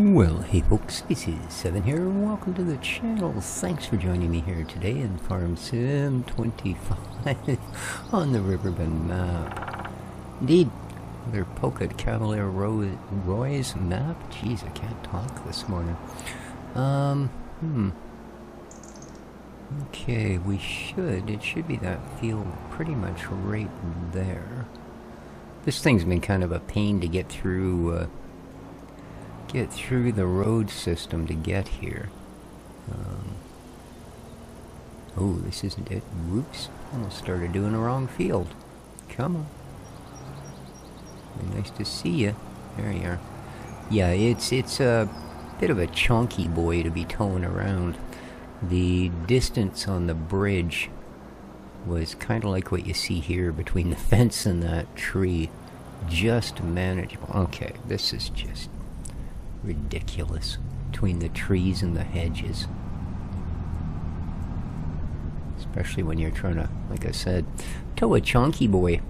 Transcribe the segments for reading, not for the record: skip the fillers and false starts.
Well, hey folks, this is Seven here. Welcome to the channel. Thanks for joining me here today in Farm Sim 25 on the Riverbend map. Indeed, their Polka Cavalier Roy's map. Jeez, I can't talk this morning. Okay, it should be that field pretty much right there. This thing's been kind of a pain to get through the road system to get here. Oh, this isn't it. Whoops. Almost started doing the wrong field. Come on. Nice to see you. There you are. Yeah, it's a bit of a chunky boy to be towing around. The distance on the bridge was kind of like what you see here between the fence and that tree. Just manageable. Okay, this is just ridiculous between the trees and the hedges, especially when you're trying to, like I said, tow a chunky boy.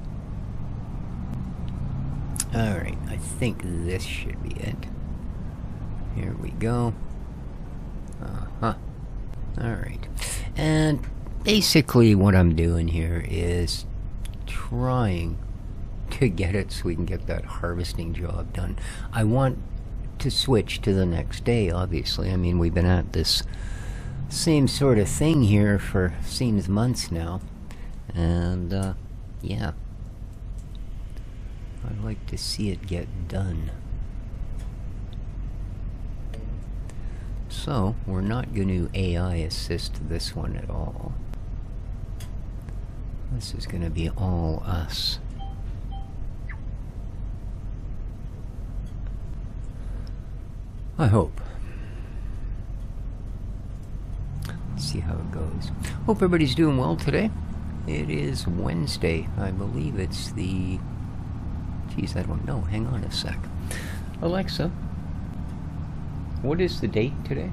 Alright, I think this should be it. Here we go. Alright, and basically what I'm doing here is trying to get it so we can get that harvesting job done. I want to switch to the next day, obviously. I mean, we've been at this same sort of thing here for seems months now, and yeah, I'd like to see it get done. So we're not going to AI assist this one at all. This is going to be all us. I hope. Let's see how it goes. Hope everybody's doing well today. It is Wednesday. I believe it's the... Geez, I don't know. Hang on a sec. Alexa, what is the date today?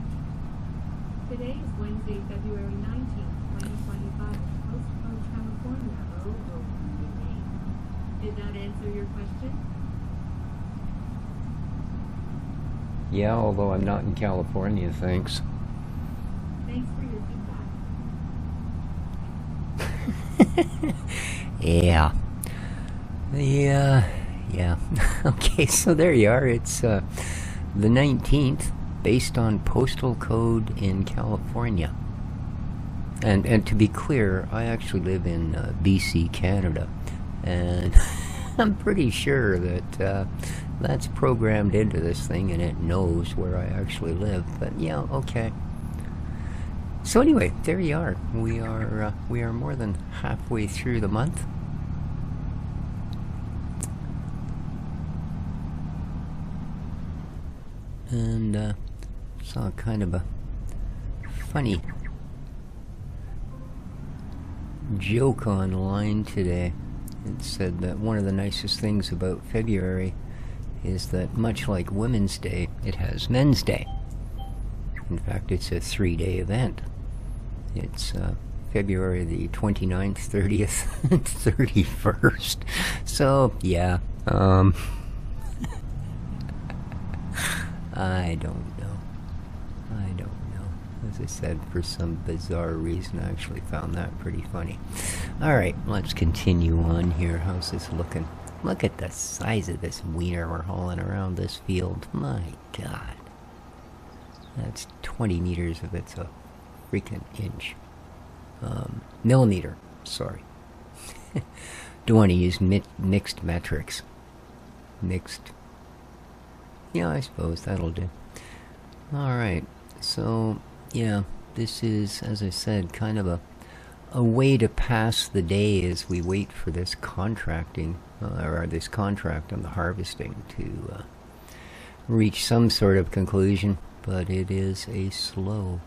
Today is Wednesday, February 19th, 2025. Postcode California. Did that answer your question? Yeah, although I'm not in California, thanks. Thanks for your feedback. Yeah. Okay, so there you are. It's the 19th, based on postal code in California. And to be clear, I actually live in BC, Canada, and I'm pretty sure that that's programmed into this thing and it knows where I actually live. But yeah, okay. So anyway, there you are. We are more than halfway through the month. And saw kind of a funny joke online today. It said that one of the nicest things about February is that, much like Women's Day, it has Men's Day. In fact, it's a 3-day event. It's February the 29th, 30th, and 31st. So, yeah. I don't know. As I said, for some bizarre reason, I actually found that pretty funny. Alright, let's continue on here. How's this looking? Look at the size of this wiener we're hauling around this field. My God. That's 20 meters if it's a freaking inch. Millimeter, sorry. Don't want to use mixed metrics. Mixed. Yeah, I suppose that'll do. Alright, so, yeah, this is, as I said, kind of a way to pass the day as we wait for this contracting, or this contract on the harvesting to reach some sort of conclusion, but it is a slow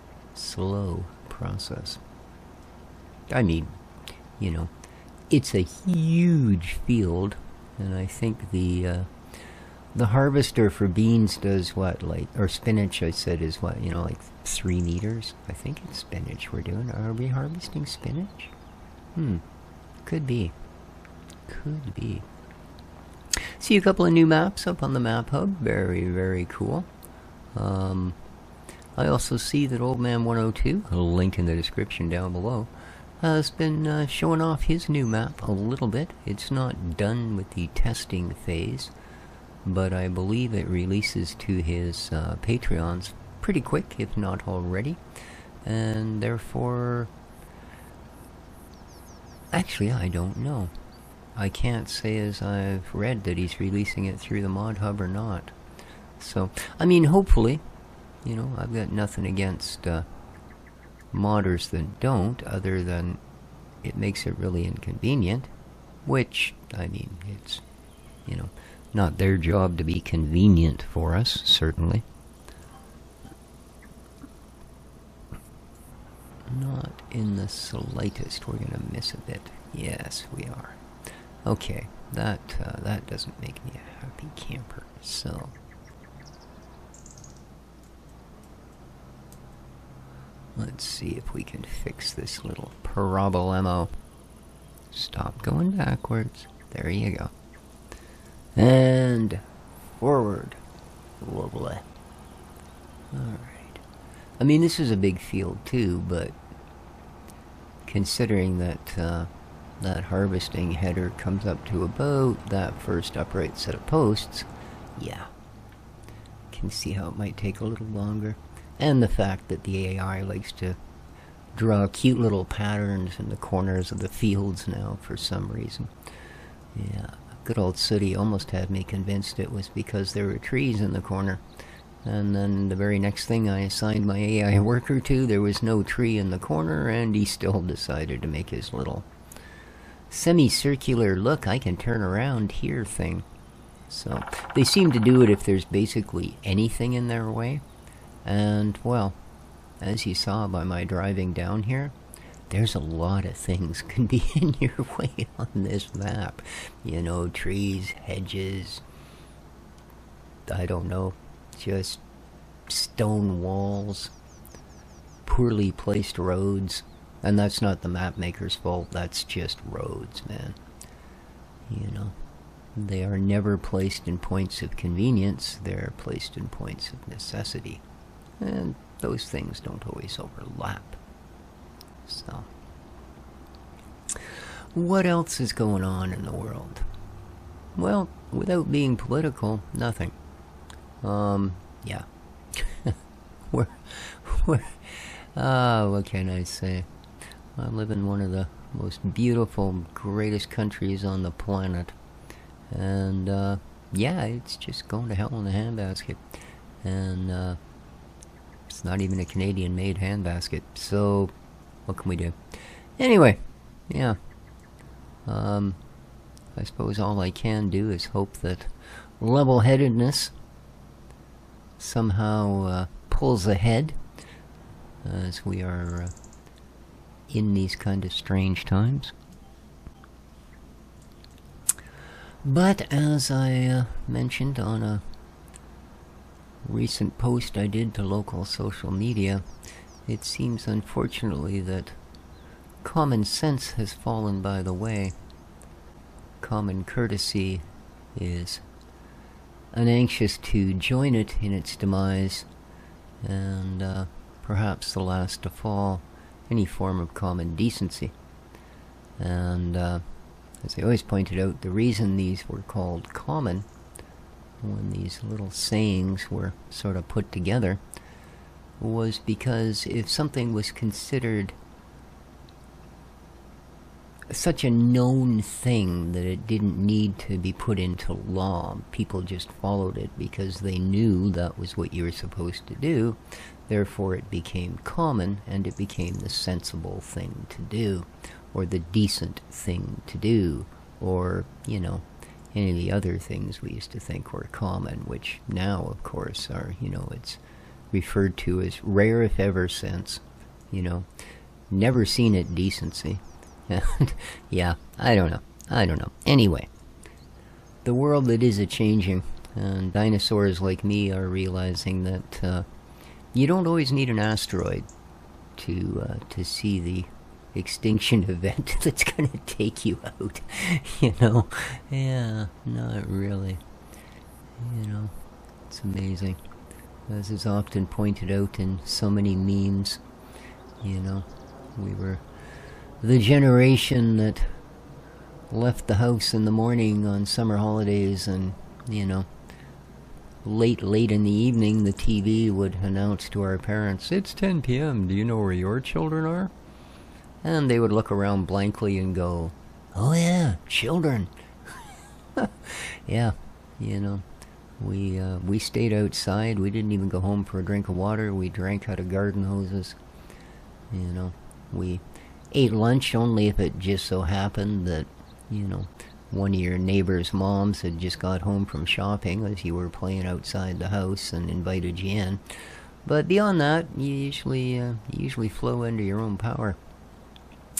process. I mean, you know, it's a huge field, and I think the harvester for beans does what, like, or spinach, I said, is what, you know, like 3 meters? I think it's spinach we're doing. Are we harvesting spinach? Could be. See a couple of new maps up on the map hub. Very, very cool. I also see that Old Man 102, a link in the description down below, has been showing off his new map a little bit. It's not done with the testing phase, but I believe it releases to his Patreons pretty quick, if not already. And therefore, actually, I don't know. I can't say as I've read that he's releasing it through the mod hub or not. So, I mean, hopefully, you know, I've got nothing against modders that don't, other than it makes it really inconvenient, which, I mean, it's, you know, not their job to be convenient for us, certainly. Not in the slightest. We're gonna miss a bit. Yes, we are. Okay, that doesn't make me a happy camper, so... Let's see if we can fix this little problemo. Stop going backwards. There you go. And forward. Lovely. Alright. I mean, this is a big field too, but considering that that harvesting header comes up to about that first upright set of posts, yeah. Can see how it might take a little longer. And the fact that the AI likes to draw cute little patterns in the corners of the fields now for some reason. Yeah, good old Sooty almost had me convinced it was because there were trees in the corner. And then the very next thing I assigned my AI worker to, there was no tree in the corner, and he still decided to make his little semicircular look, I can turn around here thing. So, they seem to do it if there's basically anything in their way. And, well, as you saw by my driving down here, there's a lot of things can be in your way on this map. You know, trees, hedges, I don't know, just stone walls, poorly placed roads. And that's not the map maker's fault, that's just roads, man. You know, they are never placed in points of convenience, they're placed in points of necessity. And those things don't always overlap. So, what else is going on in the world? Well, without being political, nothing. Yeah. What can I say? I live in one of the most beautiful, greatest countries on the planet. And, yeah, it's just going to hell in a handbasket. And, it's not even a Canadian-made handbasket, so what can we do? Anyway, yeah. I suppose all I can do is hope that level-headedness somehow pulls ahead as we are in these kind of strange times. But as I mentioned on a recent post I did to local social media, it seems unfortunately that common sense has fallen by the way. Common courtesy is unanxious to join it in its demise, and perhaps the last to fall, any form of common decency. And as I always pointed out, the reason these were called common, when these little sayings were sort of put together, was because if something was considered such a known thing that it didn't need to be put into law, people just followed it because they knew that was what you were supposed to do, therefore it became common, and it became the sensible thing to do, or the decent thing to do, or, you know, any of the other things we used to think were common, which now, of course, are, you know, it's referred to as rare if ever since, you know, never seen it decency. Yeah, I don't know. Anyway, the world that is a-changing, and dinosaurs like me are realizing that you don't always need an asteroid to see the extinction event that's gonna take you out, you know? Yeah, not really. You know, it's amazing. As is often pointed out in so many memes, you know, we were the generation that left the house in the morning on summer holidays, and, you know, late in the evening the TV would announce to our parents, "It's 10 p.m. Do you know where your children are?" And they would look around blankly and go, "Oh yeah, children." Yeah, you know, we stayed outside. We didn't even go home for a drink of water. We drank out of garden hoses. You know, we ate lunch only if it just so happened that, you know, one of your neighbor's moms had just got home from shopping as you were playing outside the house and invited you in. But beyond that, you usually flow under your own power.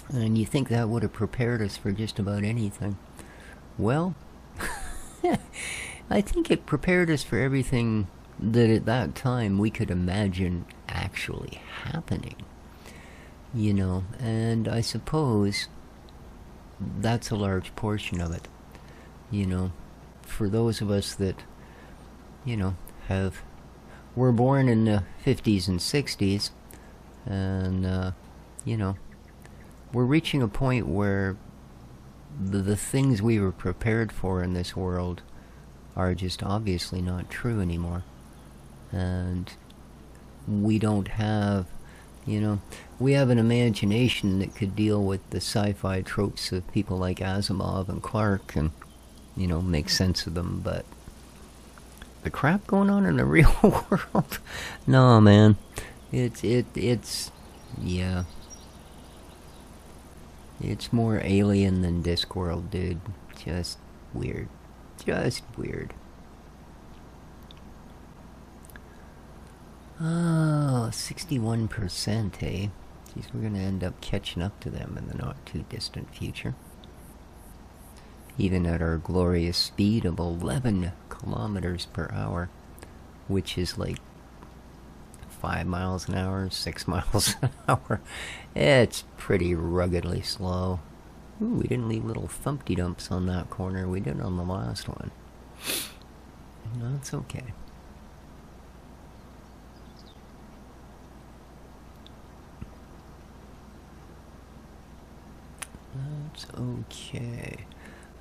And you think that would have prepared us for just about anything. Well, I think it prepared us for everything that at that time we could imagine actually happening. You know, and I suppose that's a large portion of it. You know, for those of us that, you know, were born in the 50s and 60s, and, you know, we're reaching a point where the things we were prepared for in this world are just obviously not true anymore. And we don't have, you know, we have an imagination that could deal with the sci-fi tropes of people like Asimov and Clarke and, you know, make sense of them, but the crap going on in the real world? No, man. It's yeah. It's more alien than Discworld, dude. Just weird. Just weird. Oh, 61%, eh? Geez, we're gonna end up catching up to them in the not-too-distant future. Even at our glorious speed of 11 kilometers per hour, which is like 5 miles an hour, 6 miles an hour. It's pretty ruggedly slow. Ooh, we didn't leave little thumpty dumps on that corner. We did on the last one. No, it's okay. That's okay.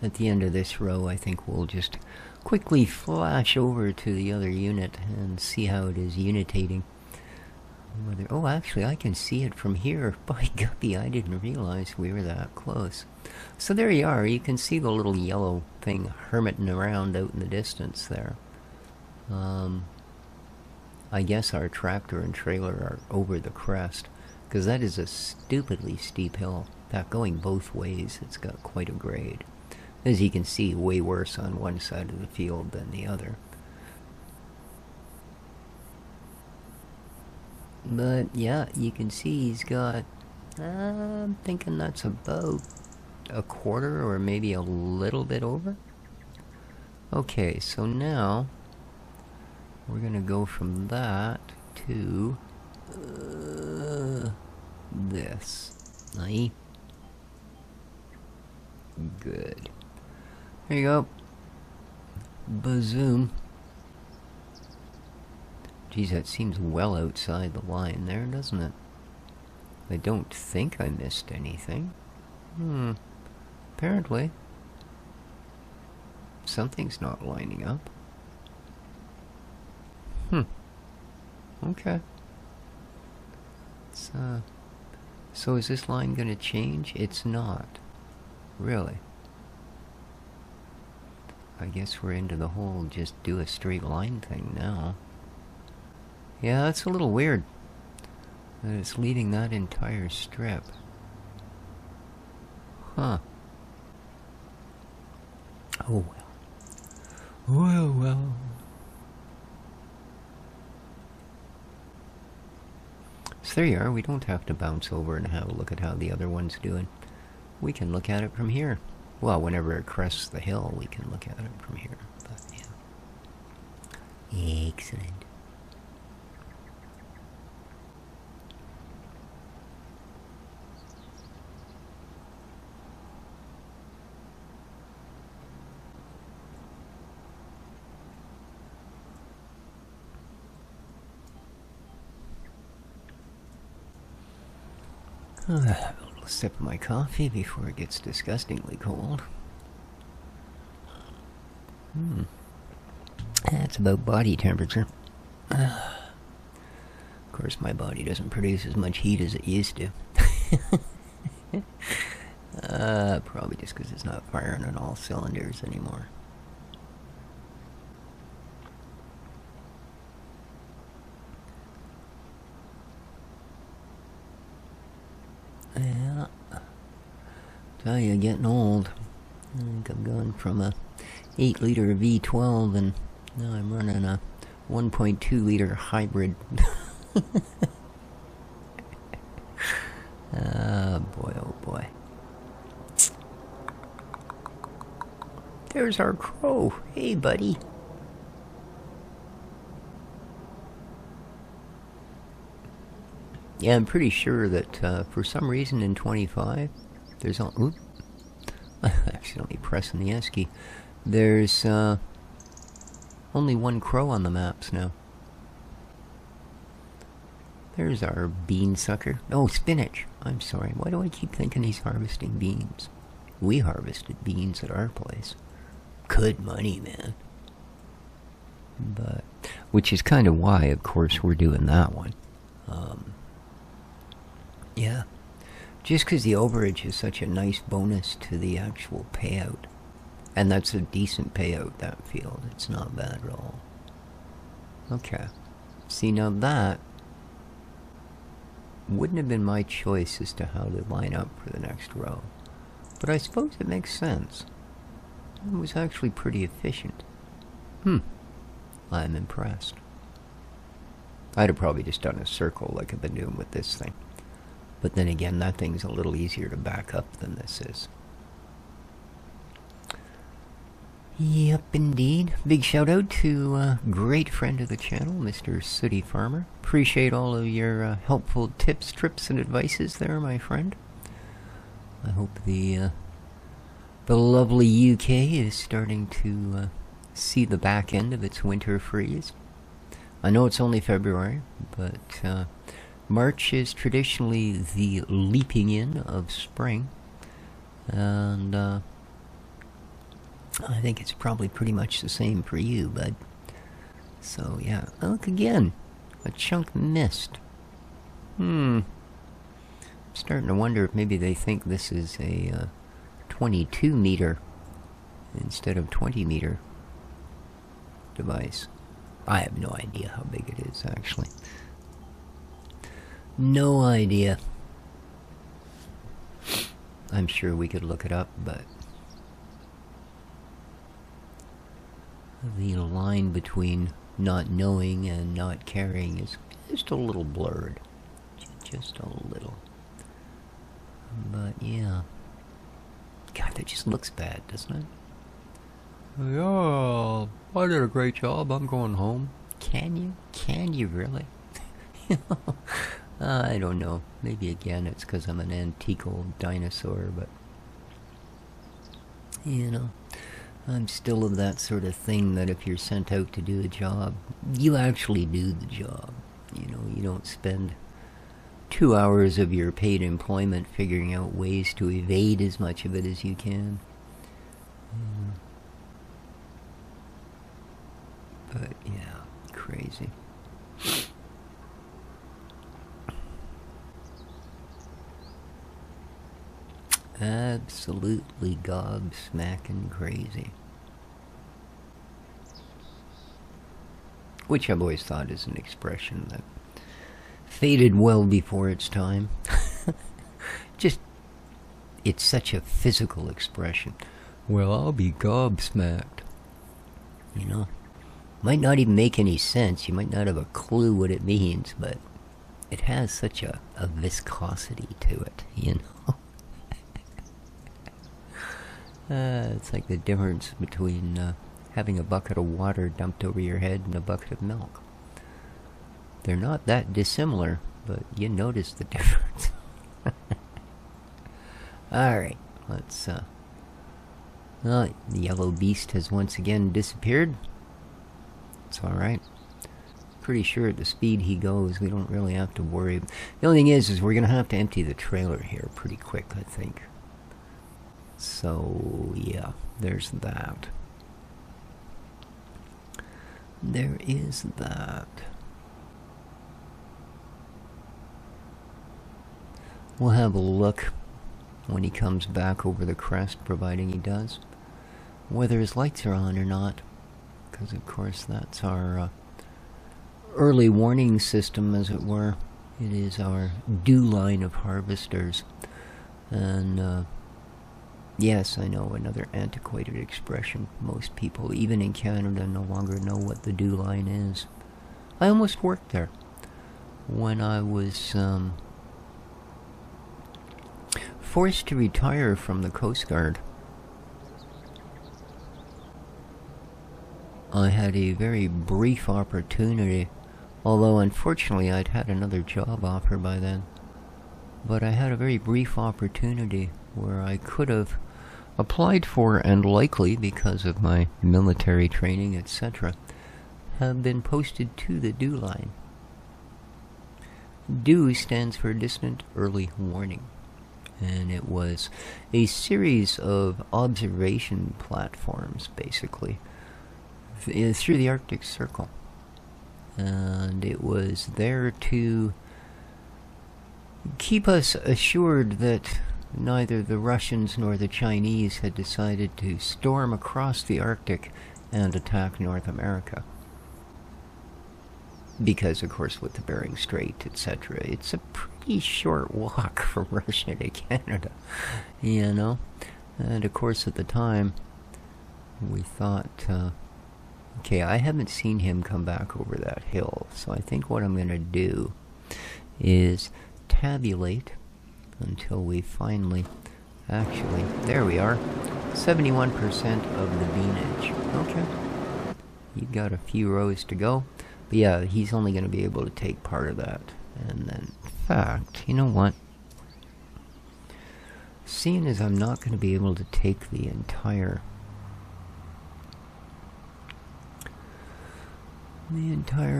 At the end of this row, I think we'll just quickly flash over to the other unit and see how it is unitating. Oh, actually, I can see it from here. By guppy, I didn't realize we were that close. So there you are. You can see the little yellow thing hermiting around out in the distance there. I guess our tractor and trailer are over the crest, because that is a stupidly steep hill. In fact, going both ways, it's got quite a grade. As you can see, way worse on one side of the field than the other. But yeah, you can see he's got, I'm thinking that's about a quarter or maybe a little bit over. Okay, so now we're gonna go from that to this. Aye. Good. There you go. Bazoom. Geez, that seems well outside the line there, doesn't it? I don't think I missed anything. Apparently. Something's not lining up. Okay. So is this line gonna change? It's not. Really. I guess we're into the whole just do a straight line thing now. Yeah, that's a little weird that it's leaving that entire strip. Huh. Oh well. Well. So there you are. We don't have to bounce over and have a look at how the other one's doing. We can look at it from here. Well, whenever it crests the hill, we can look at it from here. But yeah. Excellent. A little sip of my coffee before it gets disgustingly cold. That's about body temperature. Of course, my body doesn't produce as much heat as it used to. Probably just because it's not firing on all cylinders anymore. Yeah. Tell you, getting old. I think I'm going from a 8-liter V12 and now I'm running a 1.2-liter hybrid. Boy, oh boy. There's our crow. Hey, buddy. Yeah, I'm pretty sure that for some reason in 25, there's all. Oop, I accidentally pressing the S key. There's only one crow on the maps now. There's our bean sucker. Oh, spinach. I'm sorry. Why do I keep thinking he's harvesting beans? We harvested beans at our place. Good money, man. But, which is kind of why, of course, we're doing that one. Yeah. Just because the overage is such a nice bonus to the actual payout. And that's a decent payout, that field. It's not bad at all. Okay. See, now that wouldn't have been my choice as to how to line up for the next row. But I suppose it makes sense. It was actually pretty efficient. I'm impressed. I'd have probably just done a circle like I've been doing with this thing. But then again, that thing's a little easier to back up than this is. Yep, indeed. Big shout out to a great friend of the channel, Mr. Sooty Farmer. Appreciate all of your helpful tips, trips, and advices there, my friend. I hope the lovely UK is starting to see the back end of its winter freeze. I know it's only February, but March is traditionally the leaping in of spring, and I think it's probably pretty much the same for you, bud. So yeah, look again, a chunk missed. I'm starting to wonder if maybe they think this is a 22 meter instead of 20 meter device. I have no idea how big it is, actually. No idea. I'm sure we could look it up, but the line between not knowing and not caring is just a little blurred. Just a little. But yeah. God, that just looks bad, doesn't it? Yeah, I did a great job. I'm going home. Can you? Can you really? I don't know. Maybe again it's because I'm an antique old dinosaur, but you know, I'm still of that sort of thing that if you're sent out to do a job, you actually do the job. You know, you don't spend 2 hours of your paid employment figuring out ways to evade as much of it as you can. But yeah, crazy. Absolutely gobsmacking crazy. Which I've always thought is an expression that faded well before its time. Just, it's such a physical expression. Well, I'll be gobsmacked. You know? Might not even make any sense. You might not have a clue what it means, but it has such a viscosity to it, you know? It's like the difference between having a bucket of water dumped over your head and a bucket of milk. They're not that dissimilar, but you notice the difference. Alright, let's... the yellow beast has once again disappeared. It's alright. pretty sure at the speed he goes, we don't really have to worry. The only thing is we're going to have to empty the trailer here pretty quick, I think. So, yeah, there's that. There is that. We'll have a look when he comes back over the crest, providing he does, whether his lights are on or not, because of course that's our early warning system, as it were. It is our dew line of harvesters. And yes, I know, another antiquated expression. Most people, even in Canada, no longer know what the dew line is. I almost worked there when I was forced to retire from the Coast Guard. I had a very brief opportunity, although unfortunately I'd had another job offer by then. But I had a very brief opportunity where I could have applied for, and likely, because of my military training, etc., have been posted to the dew line. DEW stands for Distant Early Warning. And it was a series of observation platforms, basically, through the Arctic Circle. And it was there to keep us assured that neither the Russians nor the Chinese had decided to storm across the Arctic and attack North America. Because, of course, with the Bering Strait, etc., it's a pretty short walk from Russia to Canada, you know? And, of course, at the time, we thought, okay, I haven't seen him come back over that hill, so I think what I'm going to do is tabulate until we finally, actually, there we are, 71% of the beanage. Okay. You've got a few rows to go. But yeah, he's only going to be able to take part of that. And then, in fact, you know what? Seeing as I'm not going to be able to take the entire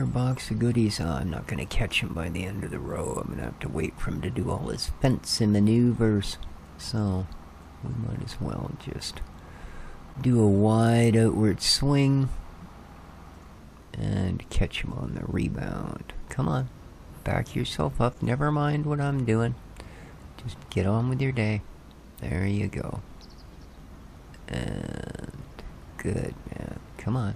box of goodies, I'm not going to catch him by the end of the row. I'm going to have to wait for him to do all his fancy maneuvers. So, we might as well just do a wide outward swing and catch him on the rebound. Come on, back yourself up. Never mind what I'm doing. Just get on with your day. There you go. And good, man. Come on.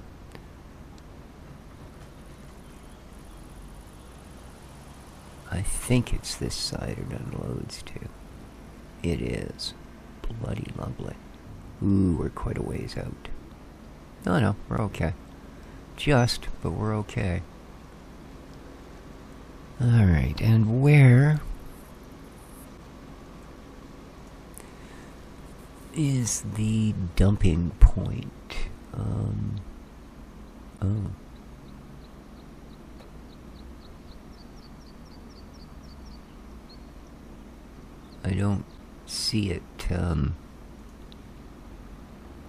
I think it's this side it unloads to. It is. Bloody lovely. Ooh, we're quite a ways out. No, we're okay. But we're okay. Alright, and where is the dumping point? Oh. I don't see it,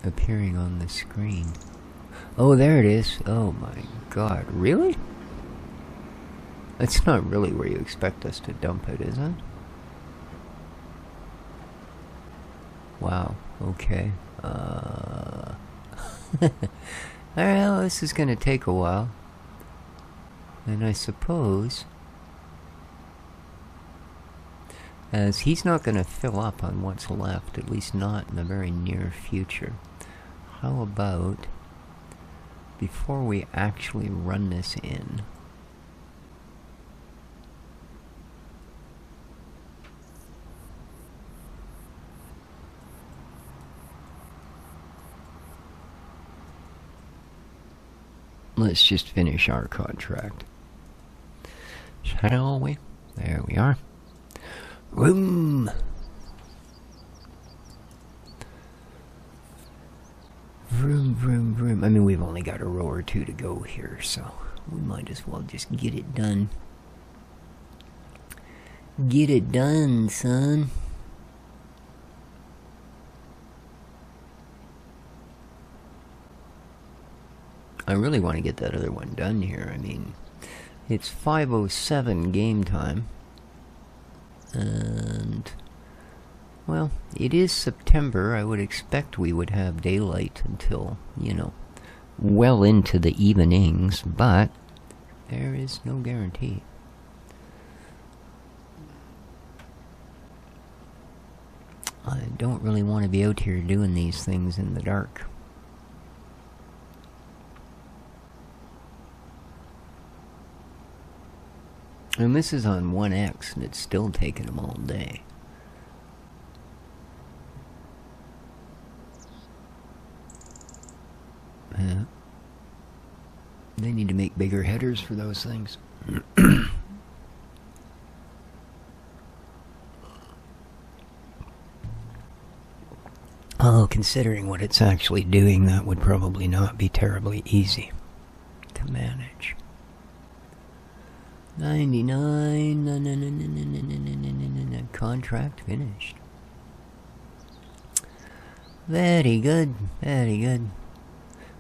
appearing on the screen. Oh, there it is. Oh my god. Really? That's not really where you expect us to dump it, is it? Wow. Okay. Alright, well, this is going to take a while. And I suppose, as he's not going to fill up on what's left, at least not in the very near future, how about, before we actually run this in, let's just finish our contract. Shall we? There we are. Vroom! Vroom, vroom, vroom. I mean, we've only got a row or two to go here, so we might as well just get it done. Get it done, son. I really want to get that other one done here. I mean, It's 5:07 game time. And, well, it is September. I would expect we would have daylight until, well into the evenings, but there is no guarantee. I don't really want to be out here doing these things in the dark. And this is on 1X, and it's still taking them all day. Yeah. They need to make bigger headers for those things. Although, considering what it's actually doing, that would probably not be terribly easy to manage. 99. Contract finished. Very good. Very good.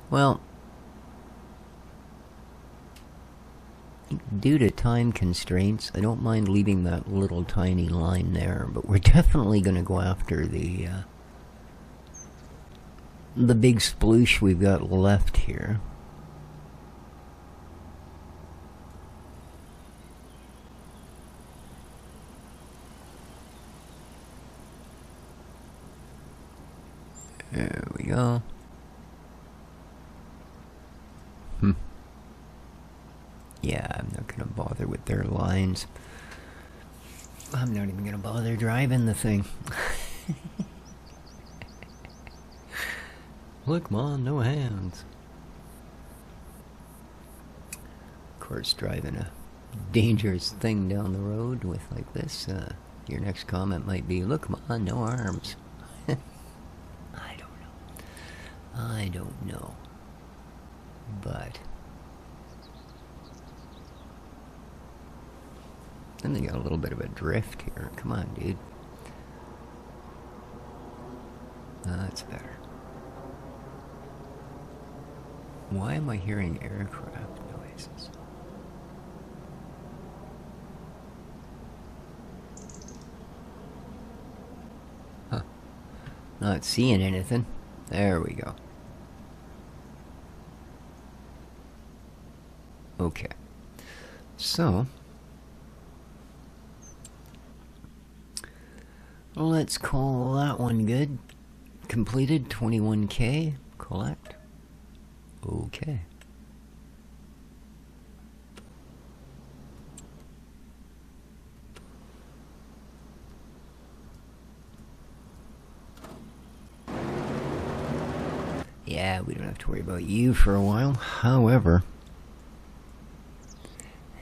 Well, due to time constraints, I don't mind leaving that little tiny line there, but we're definitely going to go after the big sploosh we've got left here. There we go. Yeah, I'm not going to bother with their lines. I'm not even going to bother driving the thing. Look, Mom, no hands. Of course, driving a dangerous thing down the road with like this, your next comment might be, look, Mom, no arms. I don't know. But then they got a little bit of a drift here. Come on, dude. That's better. Why am I hearing aircraft noises? Huh. Not seeing anything. There we go. Okay. So, let's call that one good. Completed, 21K. Collect. Okay. Yeah, we don't have to worry about you for a while. However,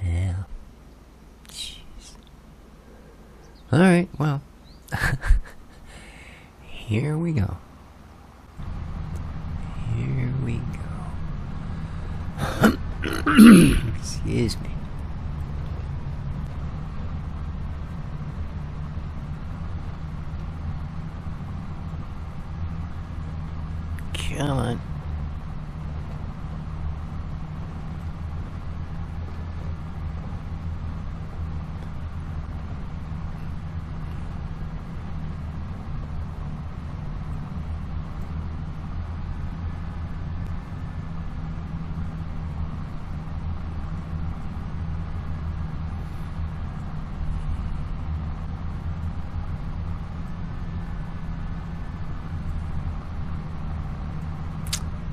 yeah. Jeez. Alright, well. Here we go. Here we go. Excuse me. Come on.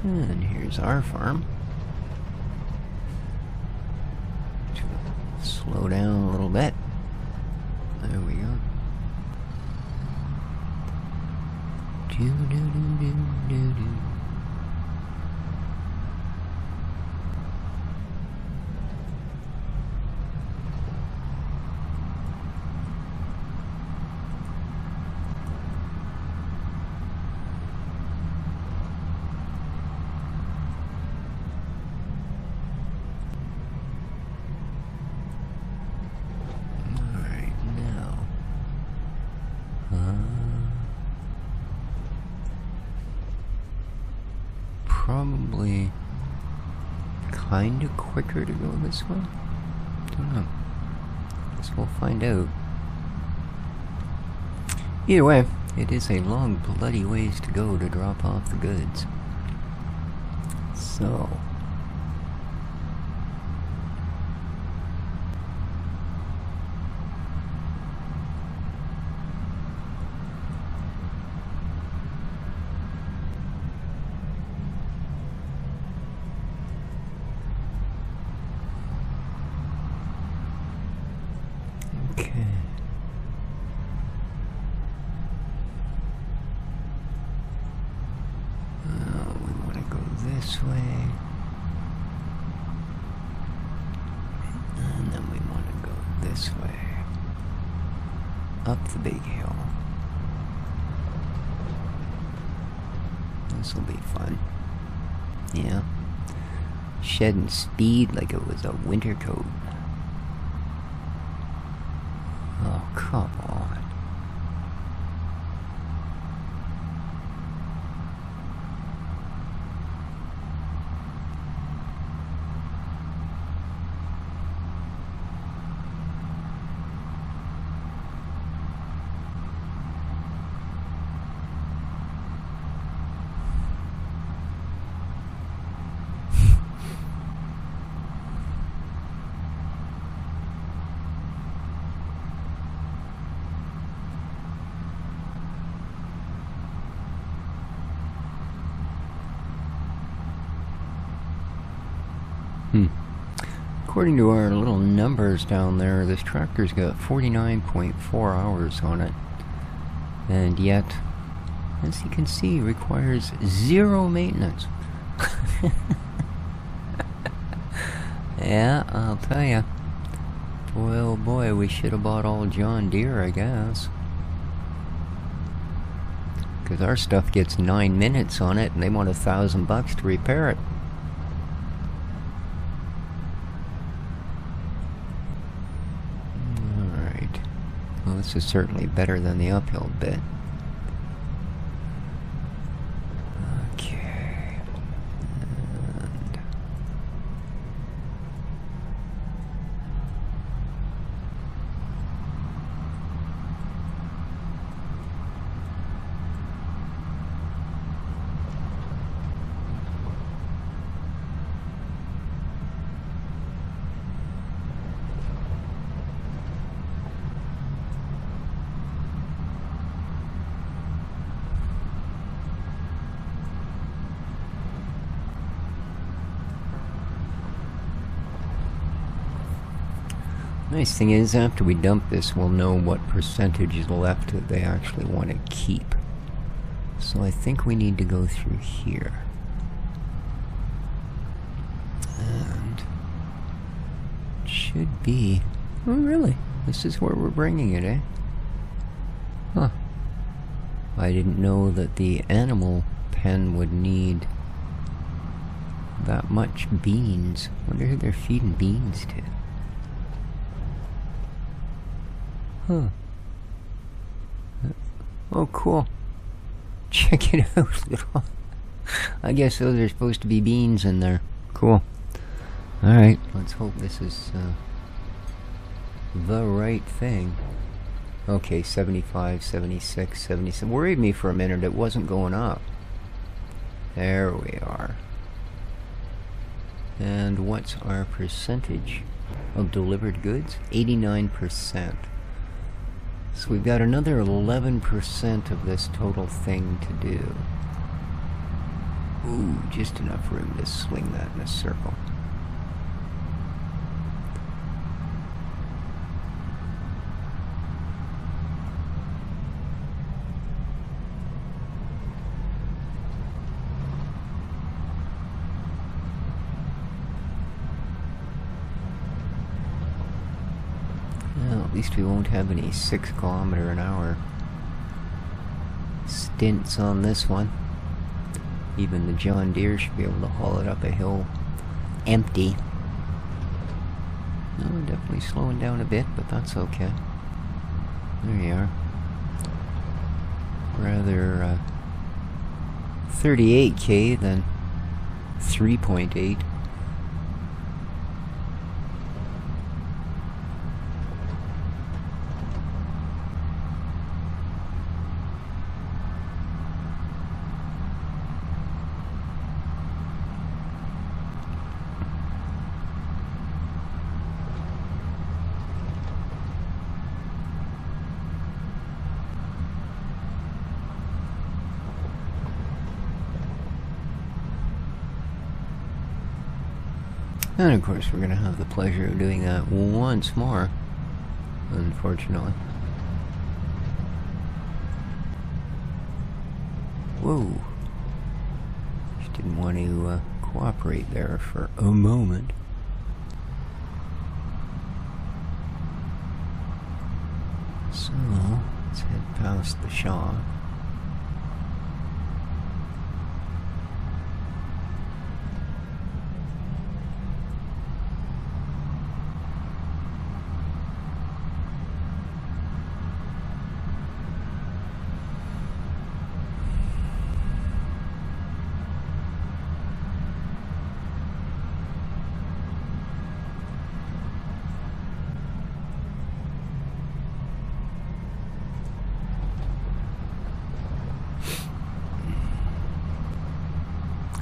And here's our farm. Slow down a little bit. There we go. Do-do-do-do-do-do. Probably kind of quicker to go this way. Guess we'll find out. Either way, it is a long bloody ways to go to drop off the goods. So... Okay. We want to go this way. And then we want to go this way. Up the big hill. This will be fun. Yeah. Shedding speed like it was a winter coat. Oh, come on. According to our little numbers down there, this tractor's got 49.4 hours on it. And yet, as you can see, requires 0 maintenance. Yeah, I'll tell ya. Boy, oh boy, we should have bought all John Deere, I guess. Because our stuff gets 9 minutes on it, and they want $1,000 to repair it. Alright. Well, this is certainly better than the uphill bit. Okay. And... nice thing is, after we dump this, we'll know what percentage is left that they actually want to keep. So I think we need to go through here. And it should be... Oh, really? This is where we're bringing it, eh? Huh. I didn't know that the animal pen would need that much beans. Wonder who they're feeding beans to. Huh. Oh, cool. Check it out, little. I guess those are supposed to be beans in there. Cool. Alright, let's hope this is the right thing. Okay, 75, 76, 77. Worried me for a minute, it wasn't going up. There we are. And what's our percentage of delivered goods? 89%. So we've got another 11% of this total thing to do. Ooh, just enough room to swing that in a circle. At least we won't have any 6 km/h stints on this one. Even the John Deere should be able to haul it up a hill empty. No, definitely slowing down a bit, but that's okay. There you are. Rather 38k than 3.8. And of course we're going to have the pleasure of doing that once more, unfortunately. Whoa. Just didn't want to cooperate there for a moment. So, let's head past the shop.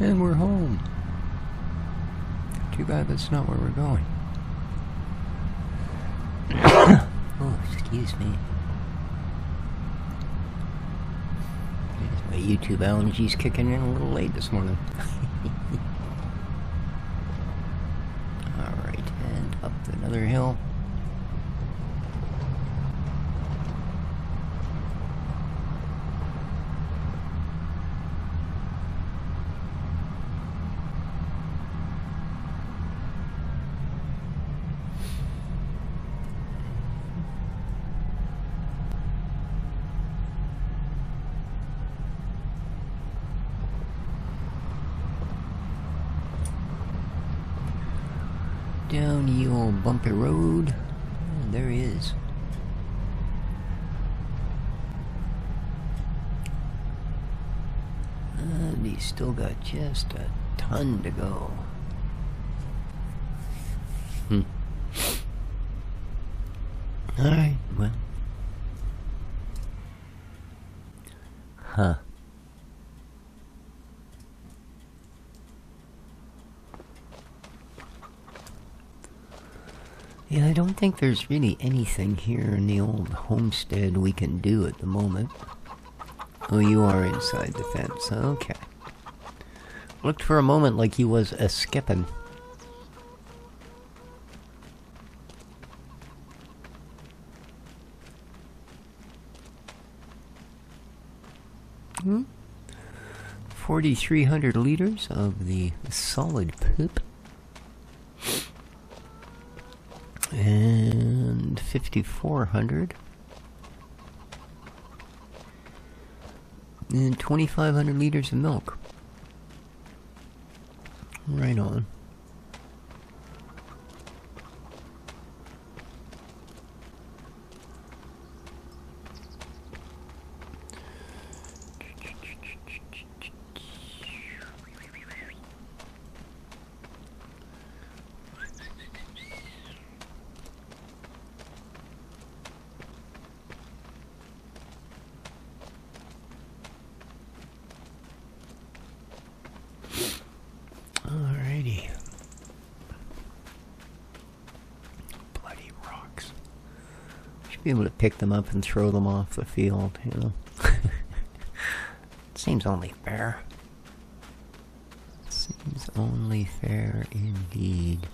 And we're home. Too bad that's not where we're going. Oh, excuse me. My YouTube allergies kicking in a little late this morning. Alright, and up another hill. Down the old bumpy road. And there he is. And he's still got just a ton to go. Alright, well. Huh. Yeah, I don't think there's really anything here in the old homestead we can do at the moment. Oh, you are inside the fence. Okay. Looked for a moment like you was a-skipping. Hmm? 4,300 liters of the solid poop. And 5,400. And 2,500 liters of milk. Right on. Alrighty. Bloody rocks. Should be able to pick them up and throw them off the field, you know. Seems only fair. Seems only fair indeed.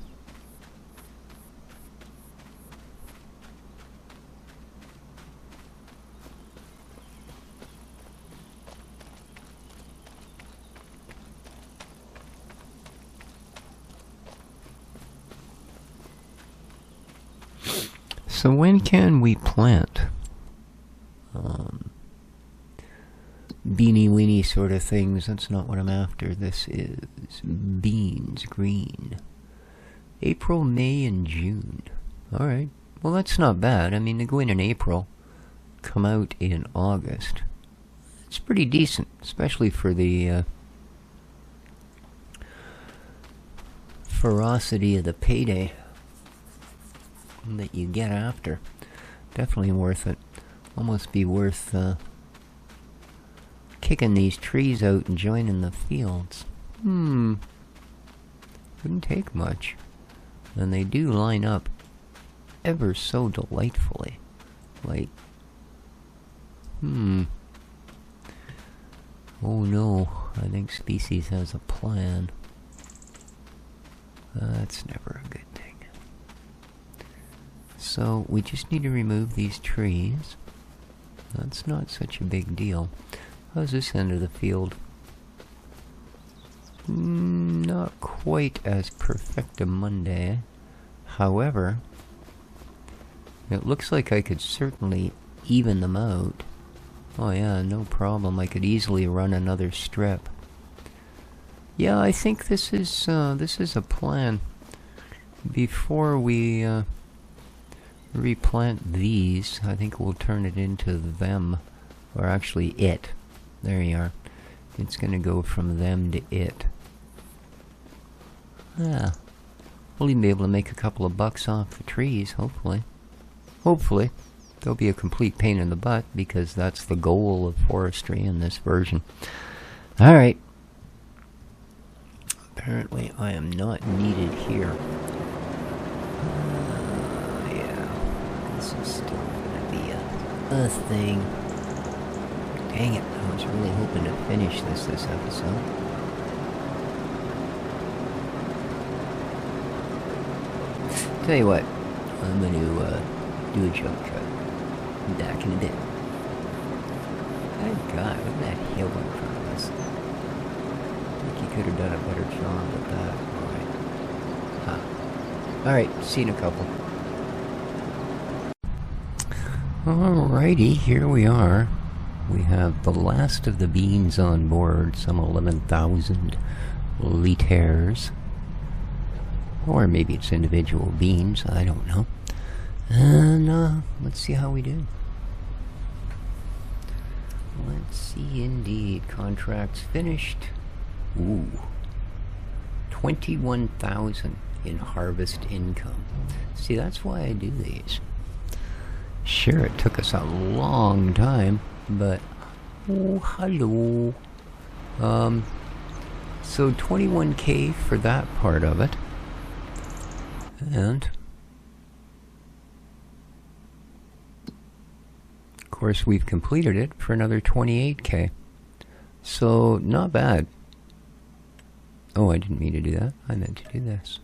So when can we plant beanie weenie sort of things? That's not what I'm after. This is beans, green. April, May, and June. Alright. Well, that's not bad. I mean, they go in April, come out in August. It's pretty decent, especially for the ferocity of the payday that you get after. Definitely worth it. Almost be worth kicking these trees out and joining the fields. Wouldn't take much. And they do line up ever so delightfully. Like, oh no, I think Species has a plan. That's never a good thing. So we just need to remove these trees. That's not such a big deal. How's this end of the field? Not quite as perfectamundi. However, it looks like I could certainly even them out. Oh yeah, no problem. I could easily run another strip. Yeah, I think this is a plan. Before we replant these, I think we'll turn it into them, or actually it. There you are. It's gonna go from them to it. Yeah, we'll even be able to make a couple of bucks off the trees, hopefully. Hopefully. They'll be a complete pain in the butt, because that's the goal of forestry in this version. Alright. Apparently I am not needed here. Yeah. This is still gonna be a thing. Dang it, I was really hoping to finish this episode. Tell you what, I'm gonna do a jump cut. Back in a bit. Thank God, look at that hill in front of us. I think you could have done a better job with that. Alright. Huh. Alright, see you in a couple. Alrighty, here we are. We have the last of the beans on board, some 11,000 liters. Or maybe it's individual beans, I don't know. And, let's see how we do. Let's see, indeed. Contracts finished. Ooh. 21,000 in harvest income. See, that's why I do these. Sure, it took us a long time, but... Oh, hello. So 21K for that part of it. And... of course, we've completed it for another 28K. So, not bad. Oh, I didn't mean to do that. I meant to do this.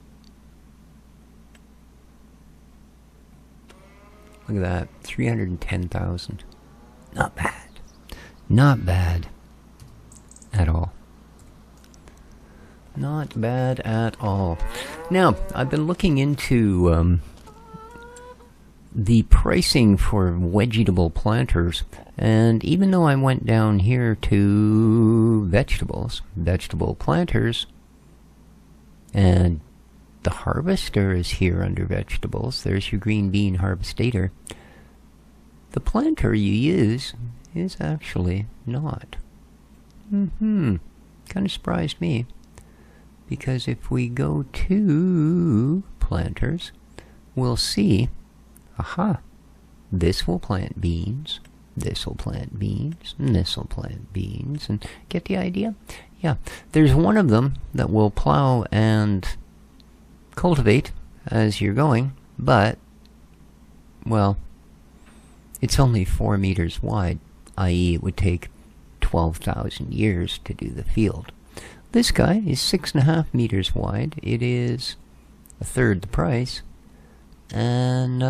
Look at that. 310,000. Not bad. Not bad. At all. Not bad at all. Now, I've been looking into... the pricing for vegetable planters, and even though I went down here to vegetable planters, and the harvester is here under vegetables, there's your green bean harvestator, the planter you use is actually not. Kind of surprised me, because if we go to planters, we'll see aha, this will plant beans, this will plant beans, and this will plant beans, and get the idea? Yeah, there's one of them that will plow and cultivate as you're going, but, well, it's only 4 meters wide, i.e. it would take 12,000 years to do the field. This guy is 6.5 meters wide, it is a third the price, and,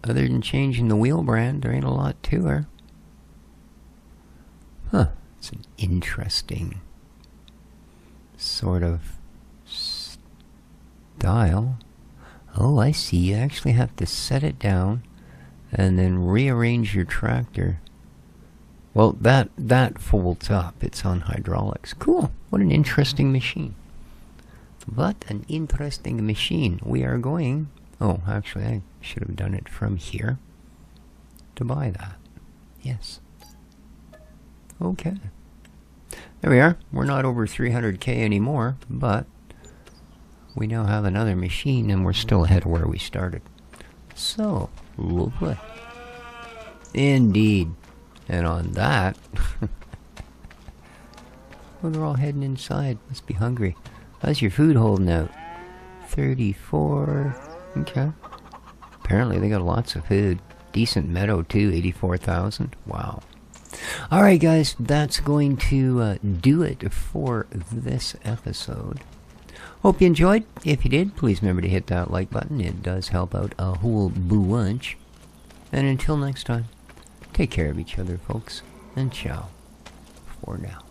other than changing the wheel brand, there ain't a lot to her. Huh, it's an interesting sort of style. Oh, I see, you actually have to set it down and then rearrange your tractor. Well, that folds up, it's on hydraulics. Cool, what an interesting machine. What an interesting machine. We are going... oh, actually, I should have done it from here to buy that. Yes. Okay. There we are. We're not over 300K anymore, but we now have another machine and we're still ahead of where we started. So, lovely. Indeed. And on that... oh, they're all heading inside. Must be hungry. How's your food holding out? 34... okay. Apparently they got lots of food. Decent meadow too, 84,000. Wow. Alright, guys, that's going to do it for this episode. Hope you enjoyed. If you did, please remember to hit that like button. It does help out a whole bunch. And until next time, take care of each other, folks, and ciao for now.